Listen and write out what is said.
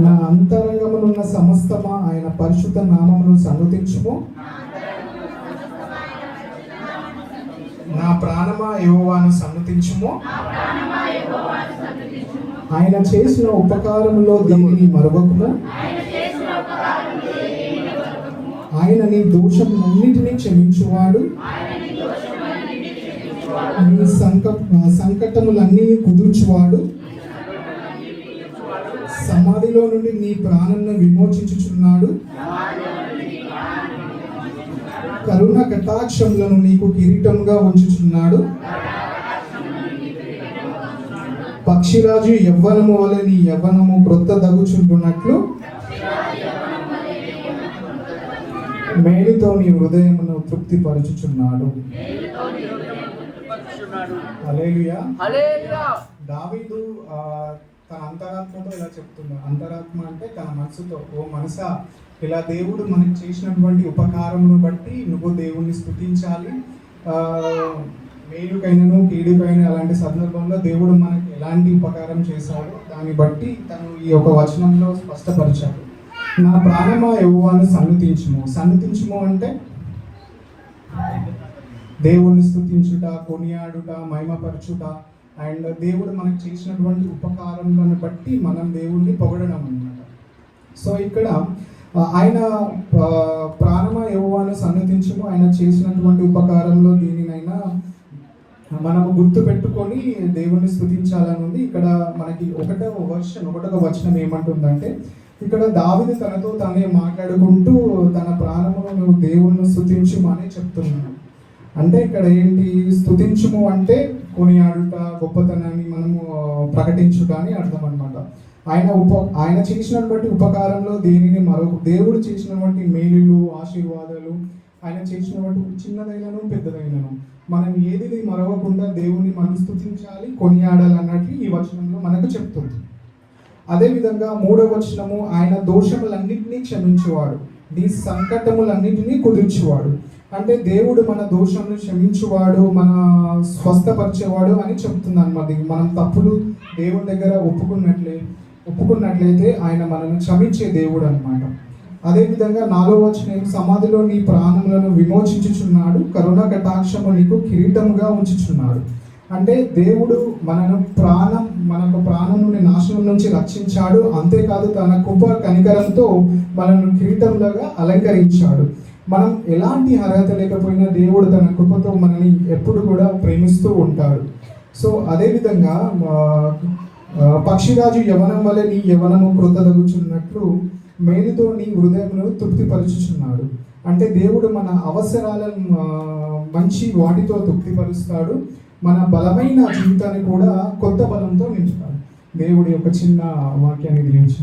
నా అంతరంగమునున్న సమస్తమా ఆయన పరిశుద్ధ నామమును సన్నుతించుము. నా ప్రాణమా యెహోవాను సన్నుతించుము. ఆయన చేసిన ఉపకారములో దేనిని మరువకుము. ఆయన నీ దోషములన్నిటినీ క్షమించువాడు, నీ సంకటములన్నీ కుదుర్చువాడు, సమాధిలో నుండి నీ ప్రాణాన్ని విమోచించుచున్నాడు, కరుణ కటాక్షములను నీకు కిరీటముగా ఉంచుచున్నాడు. పక్షిరాజు యవ్వనము వలె నీ యవ్వనము క్రొత్త దగుచుంటున్నట్లు మేలుతో నీ హృదయమును తృప్తిపరచుచున్నాడు. హల్లెలూయా. దావీదు తన అంతరాత్మతో ఇలా చెప్తున్నాడు. అంతరాత్మ అంటే తన మనసుతో, ఓ మనసా, ఇలా దేవుడు మనకి చేసినటువంటి ఉపకారమును బట్టి నువ్వు దేవుణ్ణి స్తుతించాలి. మేలుకైనను కీడుకైనా అలాంటి సందర్భంలో దేవుడు మనకి ఎలాంటి ఉపకారం చేశాడో దాన్ని బట్టి తను ఈ యొక్క వచనంలో స్పష్టపరిచాడు. నా ప్రాణమా యెహోవాను సన్నుతించుము. సన్నుతించుము అంటే దేవుణ్ణి స్తుతించుట, కొనియాడుట, మహిమపరచుట. అండ్ దేవుడు మనకు చేసినటువంటి ఉపకారాలను బట్టి మనం దేవుణ్ణి పొగడడం అన్నమాట. సో ఇక్కడ ఆయన ప్రాణమా యెహోవాను సన్నుతించుము, ఆయన చేసినటువంటి ఉపకారంలో దీనినైనా మనము గుర్తు పెట్టుకొని దేవుణ్ణి స్తుతించాలని ఉంది. ఇక్కడ మనకి ఒకటొక వచనం ఏమంటుందంటే, ఇక్కడ దావీదు తనతో తానే మాట్లాడుకుంటూ తన ప్రాణమును నువ్వు దేవుణ్ణి స్తుతించుము అని చెప్తున్నాడు. అంటే ఇక్కడ ఏంటి, స్తుతించుము అంటే కొనియాడుట, గొప్పతనాన్ని మనము ప్రకటించుట అని అర్థం అనమాట. ఆయన చేసినటువంటి ఉపకారంలో దేనిని దేవుడు చేసినటువంటి మేలులు, ఆశీర్వాదాలు, ఆయన చేసినటువంటి చిన్నదైనను పెద్దదైనను మనం ఏది మరవకుండా దేవుని మనం స్తుతించాలి, కొనియాడాలి అన్నట్లు ఈ వచనంలో మనకు చెప్తుంది. అదేవిధంగా 3వ వచనము, ఆయన దోషములన్నింటినీ క్షమించువాడు, నీ సంకటములన్నింటినీ కుదుర్చువాడు. అంటే దేవుడు మన దోషములను క్షమించువాడు, మన స్వస్థపరిచేవాడు అని చెప్తుంది అన్నమాట. మనం తప్పులు దేవుడి దగ్గర ఒప్పుకున్నట్లయితే ఆయన మనల్ని క్షమించే దేవుడు అన్నమాట. అదేవిధంగా 4వ వచనం, సమాధిలో నీ ప్రాణములను విమోచించుచున్నాడు, కరుణ కటాక్షము నీకు కిరీటముగా ఉంచుచున్నాడు. అంటే దేవుడు మనకు ప్రాణం నుండి నాశనం నుంచి రక్షించాడు. అంతేకాదు తన కృప కనికరంతో మనల్ని కిరీటంలాగా అలంకరించాడు. మనం ఎలాంటి అర్హత లేకపోయినా దేవుడు తన కృపతో మనల్ని ఎప్పుడు కూడా ప్రేమిస్తూ ఉంటాడు. సో అదేవిధంగా పక్షిరాజు యవనం వలె నీ యవనము క్రొత్తదగుచున్నట్లు మేలుతో నీ హృదయమును తృప్తిపరచుచున్నాడు. అంటే దేవుడు మన అవసరాలను మంచి వాటితో తృప్తిపరుస్తాడు, మన బలమైన జీవితాన్ని కూడా కొత్త బలంతో నింపుతాడు. దేవుడి యొక్క చిన్న వాక్యాన్ని దీవించి